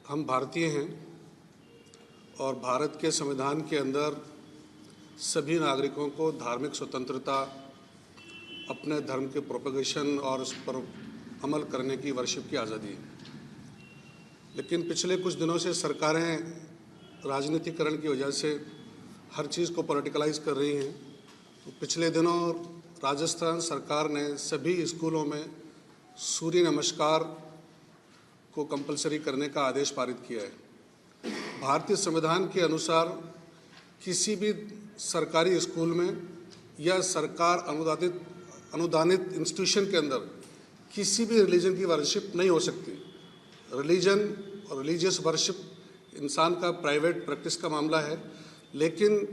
हम भारतीय हैं और भारत के संविधान के अंदर सभी नागरिकों को धार्मिक स्वतंत्रता, अपने धर्म के प्रोपेगेशन और उस पर अमल करने की वर्शिप की आज़ादी है। लेकिन पिछले कुछ दिनों से सरकारें राजनीतिकरण की वजह से हर चीज़ को पॉलिटिकलाइज कर रही हैं। तो पिछले दिनों राजस्थान सरकार ने सभी स्कूलों में सूर्य नमस्कार को कंपलसरी करने का आदेश पारित किया है। भारतीय संविधान के अनुसार किसी भी सरकारी स्कूल में या सरकार अनुदानित इंस्टीट्यूशन के अंदर किसी भी रिलीजन की वर्शिप नहीं हो सकती। रिलीजन और रिलीजियस वर्शिप इंसान का प्राइवेट प्रैक्टिस का मामला है, लेकिन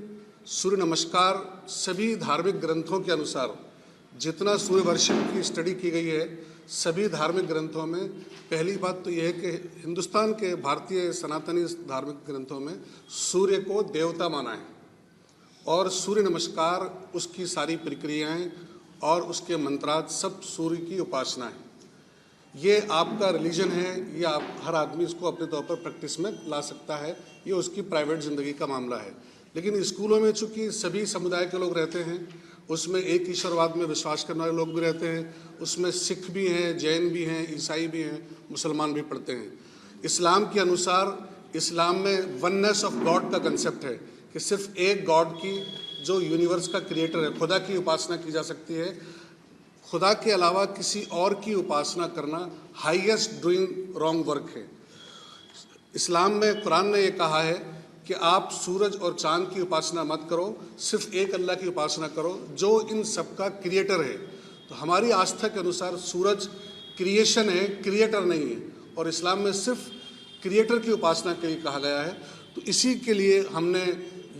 सूर्य नमस्कार सभी धार्मिक ग्रंथों के अनुसार जितना सूर्य वर्शिप की स्टडी की गई है, सभी धार्मिक ग्रंथों में पहली बात तो यह है कि हिंदुस्तान के भारतीय सनातनी धार्मिक ग्रंथों में सूर्य को देवता माना है और सूर्य नमस्कार उसकी सारी प्रक्रियाएं और उसके मंत्रार्थ सब सूर्य की उपासना है। ये आपका रिलीजन है, या हर आदमी इसको अपने तौर पर प्रैक्टिस में ला सकता है, ये उसकी प्राइवेट ज़िंदगी का मामला है। लेकिन स्कूलों में चूँकि सभी समुदाय के लोग रहते हैं, उसमें एक ईश्वरवाद में विश्वास करने वाले लोग भी रहते हैं, उसमें सिख भी हैं, जैन भी हैं, ईसाई भी हैं, मुसलमान भी पढ़ते हैं। इस्लाम के अनुसार इस्लाम में वननेस ऑफ गॉड का कंसेप्ट है कि सिर्फ एक गॉड की, जो यूनिवर्स का क्रिएटर है, खुदा की उपासना की जा सकती है। खुदा के अलावा किसी और की उपासना करना हाईएस्ट डूइंग रॉन्ग वर्क है। इस्लाम में कुरान ने ये कहा है कि आप सूरज और चांद की उपासना मत करो, सिर्फ एक अल्लाह की उपासना करो जो इन सब का क्रिएटर है। तो हमारी आस्था के अनुसार सूरज क्रिएशन है, क्रिएटर नहीं है, और इस्लाम में सिर्फ क्रिएटर की उपासना के लिए कहा गया है। तो इसी के लिए हमने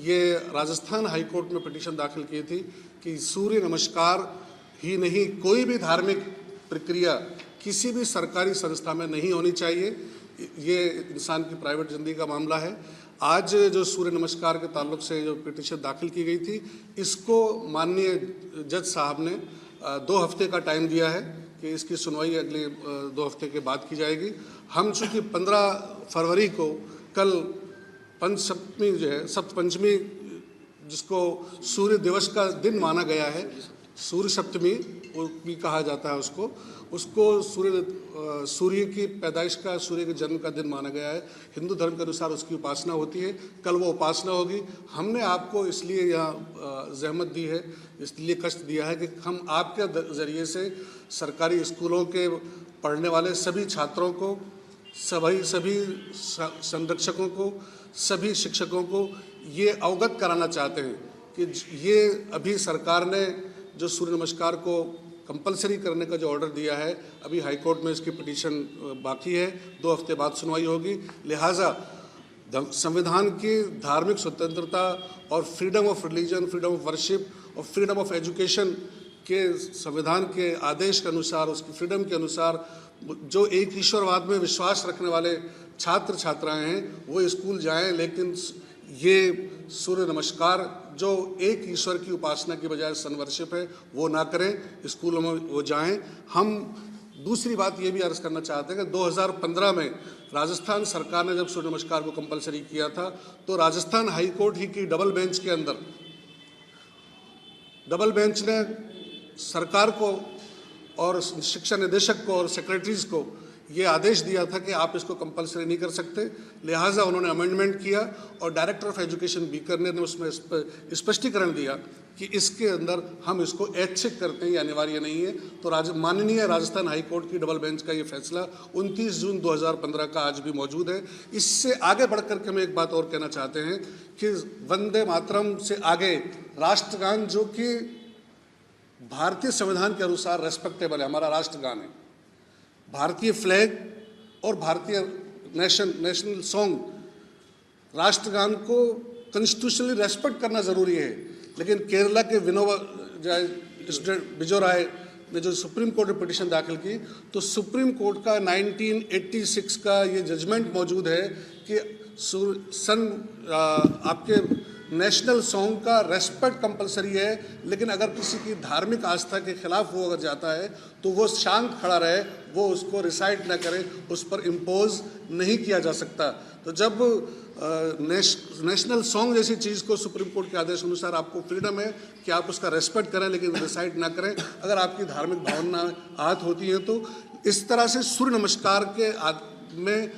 ये राजस्थान हाई कोर्ट में पिटीशन दाखिल की थी कि सूर्य नमस्कार ही नहीं, कोई भी धार्मिक प्रक्रिया किसी भी सरकारी संस्था में नहीं होनी चाहिए। ये इंसान की प्राइवेट ज़िंदगी का मामला है। आज जो सूर्य नमस्कार के ताल्लुक से जो पिटीशन दाखिल की गई थी, इसको माननीय जज साहब ने 2 हफ्ते का टाइम दिया है कि इसकी सुनवाई अगले 2 हफ्ते के बाद की जाएगी। हम चूँकि 15 फरवरी को कल पंचसप्तमी जो है, सप्तपंचमी, जिसको सूर्य दिवस का दिन माना गया है, सूर्य सप्तमी भी कहा जाता है उसको सूर्य की पैदाइश का, सूर्य के जन्म का दिन माना गया है। हिंदू धर्म के अनुसार उसकी उपासना होती है। कल वो उपासना होगी। हमने आपको इसलिए यहाँ जहमत दी है, इसलिए कष्ट दिया है कि हम आपके ज़रिए से सरकारी स्कूलों के पढ़ने वाले सभी छात्रों को, सभी संरक्षकों को, सभी शिक्षकों को ये अवगत कराना चाहते हैं कि ये अभी सरकार ने जो सूर्य नमस्कार को कंपलसरी करने का जो ऑर्डर दिया है, अभी हाई कोर्ट में इसकी पिटीशन बाकी है, 2 हफ्ते बाद सुनवाई होगी। लिहाजा संविधान की धार्मिक स्वतंत्रता और freedom of religion, freedom of worship और फ्रीडम ऑफ एजुकेशन के संविधान के आदेश के अनुसार, उसकी फ्रीडम के अनुसार जो एक ईश्वरवाद में विश्वास रखने वाले छात्र छात्राएं हैं वो स्कूल जाएं, लेकिन ये सूर्य नमस्कार जो एक ईश्वर की उपासना की बजाय सनवर्शिप है वो ना करें, स्कूलों में वो जाएं। हम दूसरी बात ये भी अर्ज़ करना चाहते हैं कि 2015 में राजस्थान सरकार ने जब सूर्य नमस्कार को कंपलसरी किया था, तो राजस्थान हाई कोर्ट ही की डबल बेंच के अंदर डबल बेंच ने सरकार को और शिक्षा निदेशक को और सेक्रेटरीज को ये आदेश दिया था कि आप इसको कंपलसरी नहीं कर सकते। लिहाजा उन्होंने अमेंडमेंट किया और डायरेक्टर ऑफ एजुकेशन बीकर ने उसमें स्पष्टीकरण दिया कि इसके अंदर हम इसको ऐच्छिक करते हैं, ये अनिवार्य नहीं है। तो माननीय राजस्थान हाई कोर्ट की डबल बेंच का ये फैसला 29 जून 2015 का आज भी मौजूद है। इससे आगे बढ़ कर के हम एक बात और कहना चाहते हैं कि वंदे मातरम से आगे राष्ट्रगान, जो कि भारतीय संविधान के अनुसार रेस्पेक्टेबल है, हमारा राष्ट्रगान है, भारतीय फ्लैग और भारतीय नेशनल सॉन्ग, राष्ट्रगान को कॉन्स्टिट्यूशनली रेस्पेक्ट करना ज़रूरी है। लेकिन केरला के बिजो राय ने जो सुप्रीम कोर्ट में पिटीशन दाखिल की, तो सुप्रीम कोर्ट का 1986 का ये जजमेंट मौजूद है कि आपके नेशनल सॉन्ग का रेस्पेक्ट कंपलसरी है, लेकिन अगर किसी की धार्मिक आस्था के खिलाफ वो अगर जाता है तो वो शांत खड़ा रहे, वो उसको रिसाइट ना करे, उस पर इम्पोज नहीं किया जा सकता। तो जब नेशनल सॉन्ग जैसी चीज़ को सुप्रीम कोर्ट के आदेश अनुसार आपको फ्रीडम है कि आप उसका रेस्पेक्ट करें, लेकिन रिसाइट ना करें अगर आपकी धार्मिक भावना आहत होती है। तो इस तरह से सूर्य नमस्कार के में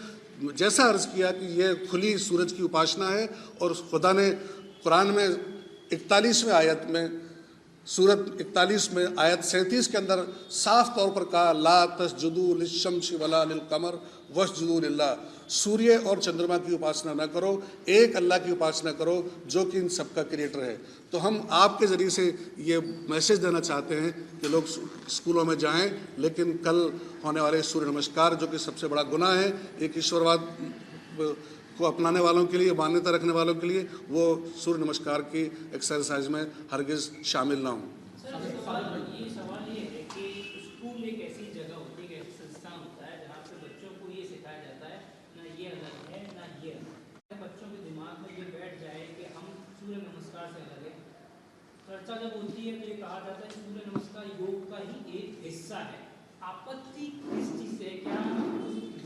जैसा अर्ज किया कि ये खुली सूरज की उपासना है, और खुदा ने कुरान में 41वें आयत में, सूरत 41 में आयत 37 के अंदर साफ तौर पर कहा, ला तस्जुदू लिश्शम्सि वला लिलकमर वस्जुदू लिल्लाह, सूर्य और चंद्रमा की उपासना न करो, एक अल्लाह की उपासना करो जो कि इन सबका क्रिएटर है। तो हम आपके ज़रिए से ये मैसेज देना चाहते हैं कि लोग स्कूलों में जाएं, लेकिन कल होने वाले सूर्य नमस्कार जो कि सबसे बड़ा गुनाह है एक ईश्वरवाद को अपनाने वालों के लिए, मान्यता रखने वालों के लिए, वो सूर्य नमस्कार की एक्सरसाइज में हरगिज़ शामिल ना हों। सवाल ये है कि स्कूल एक ऐसी जगह होती है, एक संस्थान होता है जहाँ पे बच्चों को ये सिखाया जाता है ना ये अलग है ना ये अलग। बच्चों के दिमाग में ये बैठ जाए कि हम सूर्य नमस्कार से अलग है। चर्चा जब होती है तो ये कहा जाता है सूर्य नमस्कार योग का ही एक हिस्सा है। आपत्ति किस चीज़ से, क्या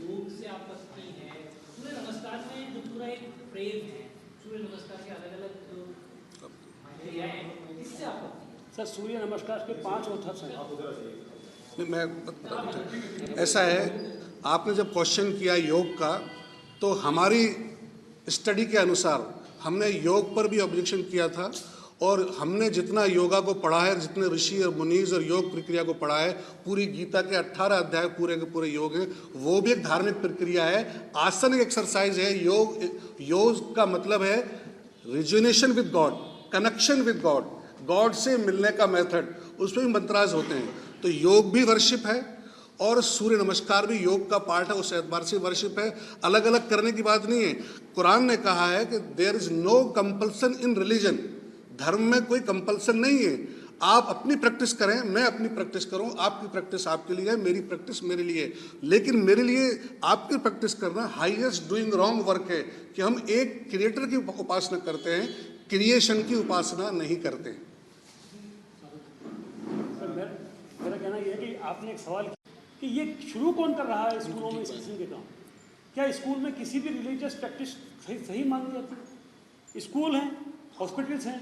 योग से आपत्ति है? सूर्य नमस्कार में जो पूरा एक फ्रेम है, सूर्य नमस्कार के अलग अलग क्रियाएं हैं, इससे आपत्ति? सर सूर्य नमस्कार के 5 ओथर्स हैं। मैं बताऊँ, ऐसा है, आपने जब क्वेश्चन किया योग का, तो हमारी स्टडी के अनुसार हमने योग पर भी ऑब्जेक्शन किया था, और हमने जितना योगा को पढ़ा है, जितने ऋषि और मुनीज और योग प्रक्रिया को पढ़ा है, पूरी गीता के 18 अध्याय पूरे के पूरे योग हैं, वो भी एक धार्मिक प्रक्रिया है, आसन एक एक्सरसाइज है। योग का मतलब है rejuvenation with God, connection with God, God से मिलने का मेथड, उसमें भी मंत्राज होते हैं। तो योग भी वर्शिप है और सूर्य नमस्कार भी योग का पार्ट है, उस एतबार से वर्शिप है। अलग अलग करने की बात नहीं है। कुरान ने कहा है कि there is no compulsion in religion, धर्म में कोई कंपल्सन नहीं है। आप अपनी प्रैक्टिस करें, मैं अपनी प्रैक्टिस करूं, आपकी प्रैक्टिस आपके लिए है, मेरी प्रैक्टिस मेरे लिए, लेकिन मेरे लिए आपकी प्रैक्टिस करना हाईएस्ट डूइंग रॉन्ग वर्क है कि हम एक क्रिएटर की उपासना करते हैं, क्रिएशन की उपासना नहीं करते। मेरा कहना यह है कि आपने एक सवाल किया कि ये शुरू कौन कर रहा है स्कूलों में इस किस्म के काम? क्या स्कूल में किसी भी रिलीजियस प्रैक्टिस सही मानी जाती है? स्कूल हैं, हॉस्पिटल्स हैं,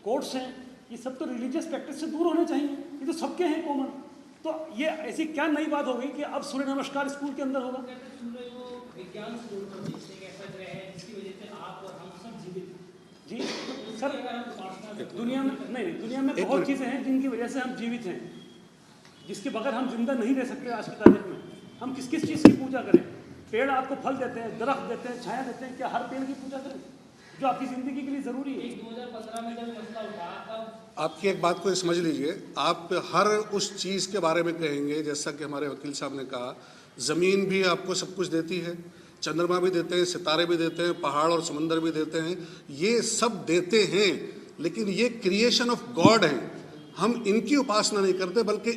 कोर्ट्स हैं, ये सब तो रिलीजियस प्रैक्टिस से दूर होने चाहिए। ये तो सबके हैं कॉमन। तो ये ऐसी क्या नई बात हो गई कि अब सूर्य नमस्कार स्कूल के अंदर होगा? सूर्य को विज्ञान से जोड़कर देखते हैं, ऐसा ग्रह है जिसकी वजह से आप और हम सब जीवित। जी सर, दुनिया में नहीं, दुनिया में बहुत चीज़ें हैं जिनकी वजह से हम जीवित हैं, जिसके बगैर हम जिंदा नहीं रह सकते। आज की तारीख में हम किस किस चीज़ की पूजा करें? पेड़ आपको फल देते हैं, दरख्त देते हैं, छाया देते हैं, क्या हर पेड़ की पूजा करें जो आपकी ज़िंदगी के लिए ज़रूरी है? 2015 में जब मसला उठा तब आपकी एक बात को समझ लीजिए, आप हर उस चीज़ के बारे में कहेंगे, जैसा कि हमारे वकील साहब ने कहा, ज़मीन भी आपको सब कुछ देती है, चंद्रमा भी देते हैं, सितारे भी देते हैं, पहाड़ और समंदर भी देते हैं, ये सब देते हैं, लेकिन ये क्रिएशन ऑफ गॉड है। हम इनकी उपासना नहीं करते, बल्कि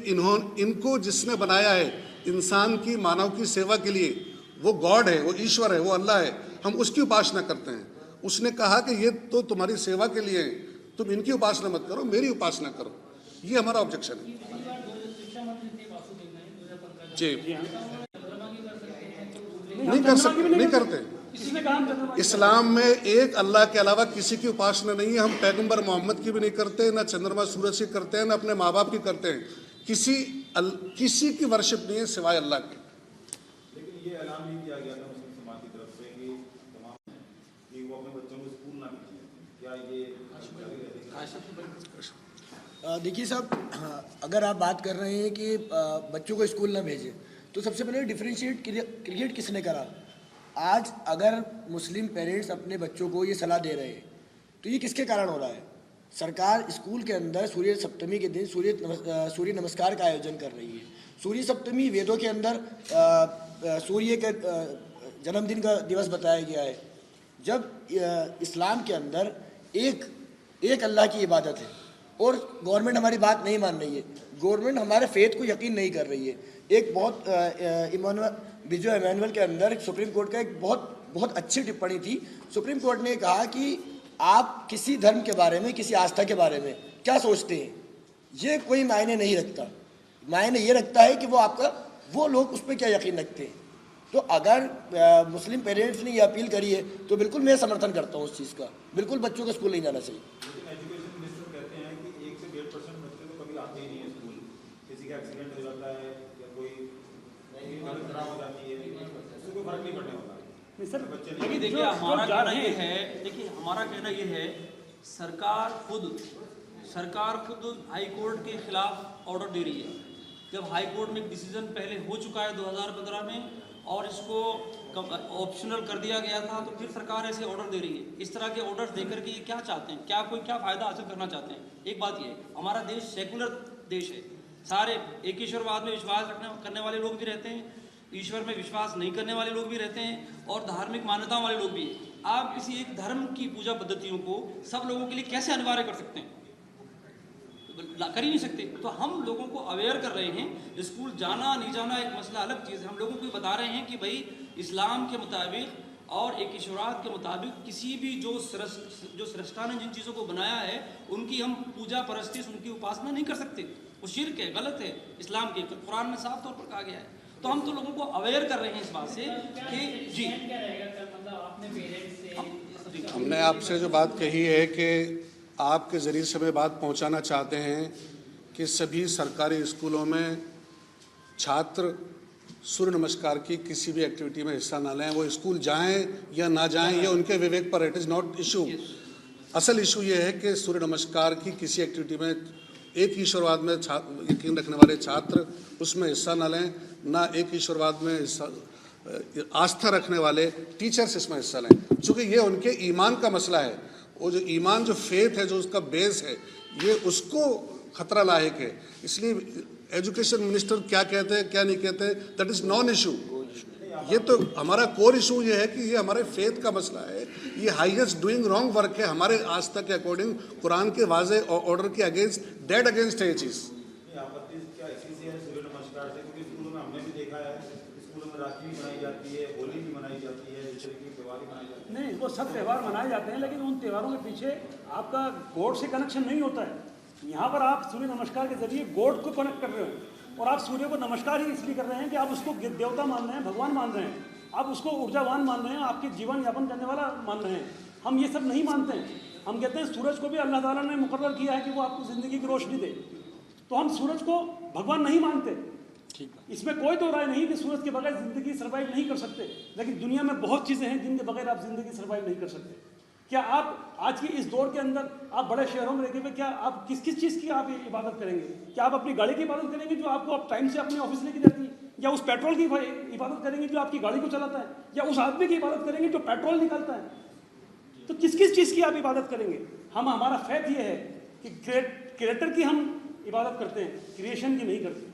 इनको जिसने बनाया है इंसान की, मानव की सेवा के लिए, वो गॉड है, वो ईश्वर है, वो अल्लाह है, हम उसकी उपासना करते हैं। उसने कहा कि ये तो तुम्हारी सेवा के लिए है, तुम इनकी उपासना मत करो, मेरी उपासना करो। ये हमारा ऑब्जेक्शन है। जी, नहीं कर सकते, नहीं करते। इस्लाम में एक अल्लाह के अलावा किसी की उपासना नहीं है। हम पैगंबर मोहम्मद की भी नहीं करते, ना चंद्रमा सूरज की करते हैं, ना अपने माँ बाप की करते हैं। किसी की वर्शिप नहीं है सिवाय अल्लाह के। लेकिन ये ऐलान भी किया गया था मुस्लिम समाज की तरफ से कि वो अपने बच्चों को स्कूल ना भेजें, क्या ये देखिए साहब, अगर आप बात कर रहे हैं कि बच्चों को स्कूल ना भेजें, तो सबसे पहले डिफरेंशिएट क्रिएट किसने करा? आज अगर मुस्लिम पेरेंट्स अपने बच्चों को ये सलाह दे रहे हैं तो ये किसके कारण हो रहा है? सरकार स्कूल के अंदर सूर्य सप्तमी के दिन सूर्य नमस्कार का आयोजन कर रही है। सूर्य सप्तमी वेदों के अंदर सूर्य के जन्मदिन का दिवस बताया गया है। जब इस्लाम के अंदर एक अल्लाह की इबादत है और गवर्नमेंट हमारी बात नहीं मान रही है, गवर्नमेंट हमारे फेथ को यकीन नहीं कर रही है। एक बहुत बिजो इमानुअल के अंदर सुप्रीम कोर्ट का एक बहुत अच्छी टिप्पणी थी। सुप्रीम कोर्ट ने कहा कि आप किसी धर्म के बारे में, किसी आस्था के बारे में क्या सोचते हैं, ये कोई मायने नहीं रखता। मायने ये रखता है कि वो लोग उस पर क्या यकीन रखते हैं। तो अगर मुस्लिम पेरेंट्स ने ये अपील करी है तो बिल्कुल मैं समर्थन करता हूँ उस चीज़ का। बिल्कुल बच्चों को स्कूल नहीं जाना चाहिए। लेकिन एजुकेशन मिनिस्टर कहते हैं कि 1 से 1.5% बच्चे तो कभी आते ही नहीं है स्कूल, किसी का एक्सीडेंट हो जाता है या कोई तबीयत खराब हो जाती है, उससे कोई फर्क नहीं पड़ने वाला। नहीं सर, बच्चे लेकिन नहीं, देखिए हमारा कहना ये है, देखिए हमारा कहना ये है, सरकार खुद हाई कोर्ट के खिलाफ ऑर्डर दे रही है। जब हाई कोर्ट में एक डिसीजन पहले हो चुका है 2015 में और इसको ऑप्शनल कर दिया गया था, तो फिर सरकार ऐसे ऑर्डर दे रही है। इस तरह के ऑर्डर देकर के ये क्या चाहते हैं, क्या फ़ायदा हासिल करना चाहते हैं? एक बात ये है, हमारा देश सेकुलर देश है, सारे एक ईश्वरवाद में विश्वास करने वाले लोग भी रहते हैं, ईश्वर में विश्वास नहीं करने वाले लोग भी रहते हैं और धार्मिक मान्यताओं वाले लोग भी हैं। आप किसी एक धर्म की पूजा पद्धतियों को सब लोगों के लिए कैसे अनिवार्य कर सकते हैं? कर ही नहीं सकते। तो हम लोगों को अवेयर कर रहे हैं। स्कूल जाना नहीं जाना एक मसला अलग चीज़ है। हम लोगों को बता रहे हैं कि भाई इस्लाम के मुताबिक और एक ईश्वरात के मुताबिक किसी भी जो सृष्टा ने जिन चीज़ों को बनाया है उनकी हम पूजा परस्तिश, उनकी उपासना नहीं कर सकते। वो शिर्क है, गलत है। इस्लाम के कुरान में साफ तौर पर कहा गया है। तो हम तो लोगों को अवेयर कर रहे हैं इस बात से कि जी, हमने आपसे जो बात कही है कि आपके ज़रिए से हमें बात पहुंचाना चाहते हैं कि सभी सरकारी स्कूलों में छात्र सूर्य नमस्कार की किसी भी एक्टिविटी में हिस्सा ना लें। वो स्कूल जाएं या ना जाएं, ये उनके विवेक पर, इट इज़ नॉट इशू। असल इशू ये है कि सूर्य नमस्कार की किसी एक्टिविटी में एक ईश्वरवाद में यकीन रखने वाले छात्र उसमें हिस्सा ना लें, ना एक ईश्वरवाद में आस्था रखने वाले टीचर्स इसमें हिस्सा लें, क्योंकि ये उनके ईमान का मसला है। वो जो ईमान, जो फेथ है, जो उसका बेस है, ये उसको खतरा लायक है। इसलिए एजुकेशन मिनिस्टर क्या कहते हैं क्या नहीं कहते, दैट इज़ नॉन इशू। ये तो हमारा कोर इशू ये है कि ये हमारे फेथ का मसला है। ये हाईएस्ट डूइंग रॉन्ग वर्क है हमारे आस्था के अकॉर्डिंग, कुरान के वाज़े ऑर्डर के अगेंस्ट, डेड अगेंस्ट है ये चीज़। आपत्ति क्या इसी से है सूर्य नमस्कार से? क्योंकि स्कूलों में हमने भी देखा है, स्कूलों में राखी भी मनाई जाती है, होली भी मनाई जाती है, इस तरीके की त्यौहार भी मनाई जाती है। नहीं, वो सब त्यौहार मनाए जाते हैं, लेकिन उन त्योहारों के पीछे आपका गॉड से कनेक्शन नहीं होता है। यहाँ पर आप सूर्य नमस्कार के जरिए गॉड को कनेक्ट कर रहे हो और आप सूर्य को नमस्कार ही इसलिए कर रहे हैं कि आप उसको देवता मान रहे हैं, भगवान मान रहे हैं, आप उसको ऊर्जावान मान रहे हैं, आपके जीवन यापन करने वाला मान रहे हैं। हम ये सब नहीं मानते हैं। हम कहते हैं सूरज को भी अल्लाह ताला ने मुकर्रर किया है कि वो आपको ज़िंदगी की रोशनी दे, तो हम सूरज को भगवान नहीं मानते। इसमें कोई दो राय नहीं कि सूरज के बगैर ज़िंदगी सर्वाइव नहीं कर सकते, लेकिन दुनिया में बहुत चीज़ें हैं जिनके बगैर आप ज़िंदगी सर्वाइव नहीं कर सकते। क्या आप आज की इस दौर के अंदर आप बड़े शहरों में रहते हुए क्या आप किस किस चीज़ की आप इबादत करेंगे? क्या आप अपनी गाड़ी की इबादत करेंगे जो आपको आप टाइम से अपने ऑफिस लेके जाती है, या उस पेट्रोल की इबादत करेंगे जो आपकी गाड़ी को चलाता है, या उस आदमी की इबादत करेंगे जो पेट्रोल निकालता है? तो किस किस चीज़ की आप इबादत करेंगे? हमारा फैथ ये है कि क्रिएटर की हम इबादत करते हैं, क्रिएशन की नहीं करते।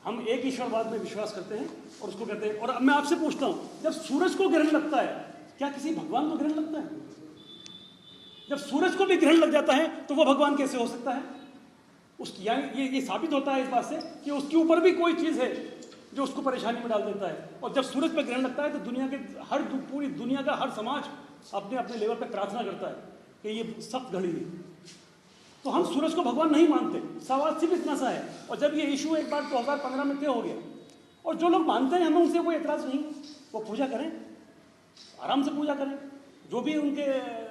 हम एक ईश्वरवाद में विश्वास करते हैं और उसको कहते हैं। और अब मैं आपसे पूछता हूँ, जब सूरज को ग्रहण लगता है, क्या किसी भगवान को ग्रहण लगता है? जब सूरज को भी ग्रहण लग जाता है तो वो भगवान कैसे हो सकता है? यानी ये साबित होता है इस बात से कि उसके ऊपर भी कोई चीज़ है जो उसको परेशानी में डाल देता है। और जब सूरज पर ग्रहण लगता है तो दुनिया के पूरी दुनिया का हर समाज अपने अपने लेवल पर प्रार्थना करता है कि ये सख्त घड़ी है। तो हम सूरज को भगवान नहीं मानते। सवाल सिर्फ इतना सा है। और जब ये इशू एक बार 2015 में तय हो गया और जो लोग मानते हैं हमें उनसे कोई एतराज़ नहीं, वो पूजा करें, आराम से पूजा करें, जो भी उनके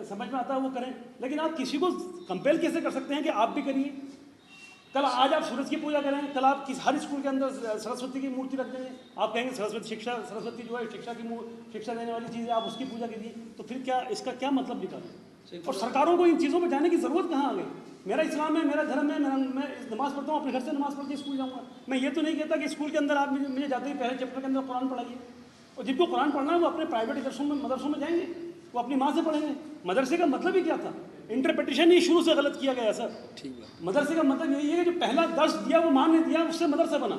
समझ में आता है वो करें। लेकिन आप किसी को कंपेल कैसे कर सकते हैं कि आप भी करिए? कल आज आप सूरज की पूजा करें, कल आप हर स्कूल के अंदर सरस्वती की मूर्ति रख देंगे, आप कहेंगे सरस्वती जो है शिक्षा देने वाली चीज़ है, आप उसकी पूजा कीजिए। तो फिर क्या इसका क्या मतलब निकालें? और सरकारों को इन चीज़ों में जाने की ज़रूरत कहाँ आ गई? मेरा इस्लाम है, मेरा धर्म है, मैं नमाज़ पढ़ता हूँ, अपने घर से नमाज़ पढ़ के स्कूल जाऊँगा। मैं ये तो नहीं कहता कि स्कूल के अंदर आप मुझे जाते ही पहले चैप्टर के अंदर कुरान पढ़ाइए। और जिनको कुरान पढ़ना है वो अपने प्राइवेट मदरसों में जाएंगे, वो अपनी माँ से पढ़ेंगे। मदरसे का मतलब ही क्या था? इंटरप्रिटेशन ही शुरू से गलत किया गया सर। ठीक है, मदरसे का मतलब यही है कि जो पहला दर्स दिया वो माँ ने दिया, उससे मदरसा बना।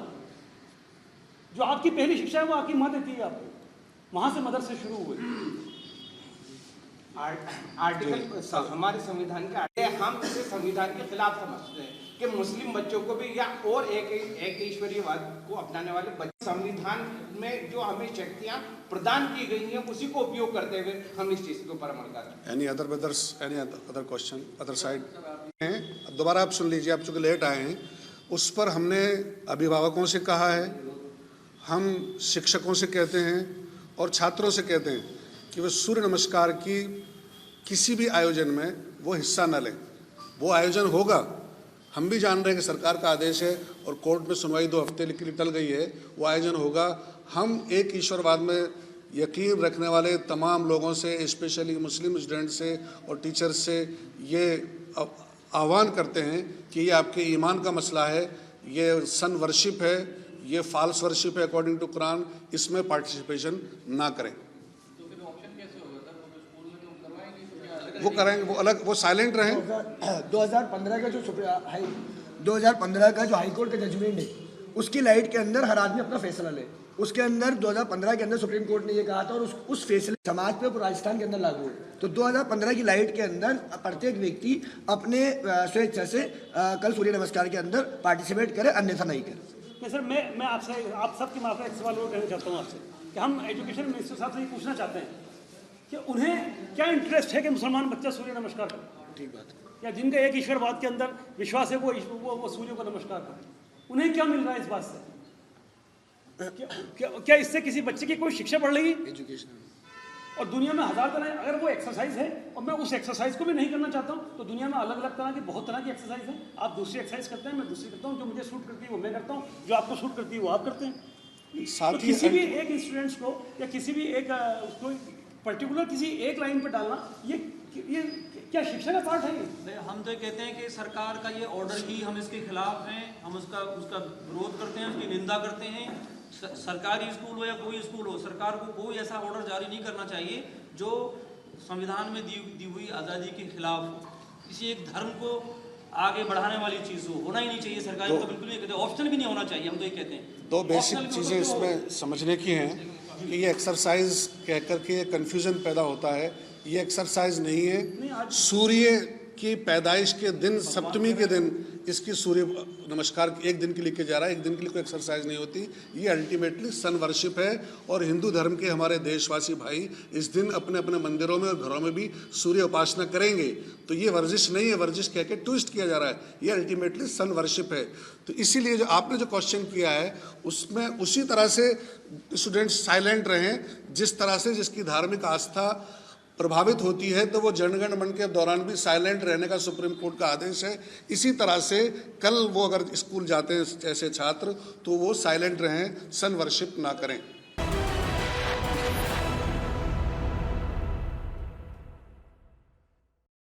जो आपकी पहली शिक्षा है वो आपकी माँ देती है आपको, वहाँ से मदरसे शुरू हुए। आर्टिकल हमारे संविधान के हम इसे संविधान के खिलाफ समझते हैं। कि मुस्लिम बच्चों को भी या और एक ईश्वरीयवाद को अपनाने वाले बच्चे संविधान में जो हमें शक्तियां प्रदान की गई हैं उसी को उपयोग करते हुए हम इस चीज के ऊपर अमल कर रहे हैं। Any other question other side दोबारा आप सुन लीजिए। आप चूँकि लेट आए हैं, उस पर हमने अभिभावकों से कहा है, हम शिक्षकों से कहते हैं और छात्रों से कहते हैं कि वे सूर्य नमस्कार की किसी भी आयोजन में वो हिस्सा न लें। वो आयोजन होगा, हम भी जान रहे हैं कि सरकार का आदेश है और कोर्ट में सुनवाई 2 हफ्ते के लिए टल गई है, वो आयोजन होगा। हम एक ईश्वरवाद में यकीन रखने वाले तमाम लोगों से, स्पेशली मुस्लिम स्टूडेंट से और टीचर्स से ये आह्वान करते हैं कि ये आपके ईमान का मसला है, ये सन वर्शिप है, ये फॉल्स वर्शिप है अकॉर्डिंग टू कुरान, इसमें पार्टिसिपेशन ना करें। वो करेंगे, वो अलग, वो साइलेंट रहें। 2015 का जो 2015 का जो हाईकोर्ट का जजमेंट है उसकी लाइट के अंदर हर आदमी अपना फैसला ले। उसके अंदर 2015 के अंदर सुप्रीम कोर्ट ने ये कहा था और उस फैसले समाज पे राजस्थान के अंदर लागू है। तो 2015 की लाइट के अंदर प्रत्येक व्यक्ति अपने स्वेच्छा से कल सूर्य नमस्कार के अंदर पार्टिसिपेट करे, अन्यथा नहीं करे। सर मैं आपसे, आप सबकी माफी, एक सवाल और कहना चाहता हूँ आपसे कि हम एजुकेशन मिनिस्टर साहब से ये पूछना चाहते हैं कि उन्हें क्या इंटरेस्ट है कि मुसलमान बच्चा सूर्य नमस्कार करे। ठीक बात है। या जिनका एक ईश्वरवाद के अंदर विश्वास है वो सूर्य को नमस्कार करे, उन्हें क्या मिल रहा है इस बात से? क्या इससे किसी बच्चे की कोई शिक्षा बढ़ रही? एजुकेशन और दुनिया में 1000 तरह, अगर वो एक्सरसाइज है और मैं उस एक्सरसाइज को भी नहीं करना चाहता हूँ, तो दुनिया में अलग अलग तरह की बहुत तरह की एक्सरसाइज है। आप दूसरी एक्सरसाइज करते हैं, मैं दूसरी करता हूँ। जो मुझे सूट करती है वो मैं करता हूँ, जो आपको सूट करती है वो आप करते हैं। तो किसी भी एक स्टूडेंट्स को या किसी भी एक उसको पर्टिकुलर किसी एक लाइन पर डालना, ये क्या शिक्षा का पार्ट है? हम तो कहते हैं कि सरकार का ये ऑर्डर ही, हम इसके खिलाफ हैं, हम उसका विरोध करते हैं, उसकी निंदा करते हैं। सरकारी स्कूल हो या कोई स्कूल हो, सरकार को कोई ऐसा ऑर्डर जारी नहीं करना चाहिए जो संविधान में दी हुई आज़ादी के खिलाफ हो, किसी एक धर्म को आगे बढ़ाने वाली चीज़ हो, होना ही नहीं चाहिए। सरकार तो बिल्कुल नहीं कहते, ऑप्शन भी नहीं होना चाहिए, हम तो ये कहते हैं। 2 बेसिक चीज़ें इसमें समझने की हैं कि ये एक्सरसाइज कह कर के कन्फ्यूज़न पैदा होता है। ये एक्सरसाइज नहीं है। सूर्य की पैदाइश के दिन, सप्तमी के दिन इसकी सूर्य नमस्कार एक दिन के लिए किया जा रहा है, एक दिन के लिए कोई एक्सरसाइज नहीं होती। ये अल्टीमेटली सन वर्शिप है और हिंदू धर्म के हमारे देशवासी भाई इस दिन अपने अपने मंदिरों में और घरों में भी सूर्य उपासना करेंगे। तो ये वर्जिश नहीं है, वर्जिश कह के ट्विस्ट किया जा रहा है। ये अल्टीमेटली सन वर्शिप है। तो इसीलिए जो आपने जो क्वेश्चन किया है उसमें उसी तरह से स्टूडेंट्स साइलेंट रहें जिस तरह से जिसकी धार्मिक आस्था प्रभावित होती है, तो वो जनगण मन के दौरान भी साइलेंट रहने का सुप्रीम कोर्ट का आदेश है। इसी तरह से कल वो अगर स्कूल जाते हैं ऐसे छात्र, तो वो साइलेंट रहें, सन वर्शिप ना करें।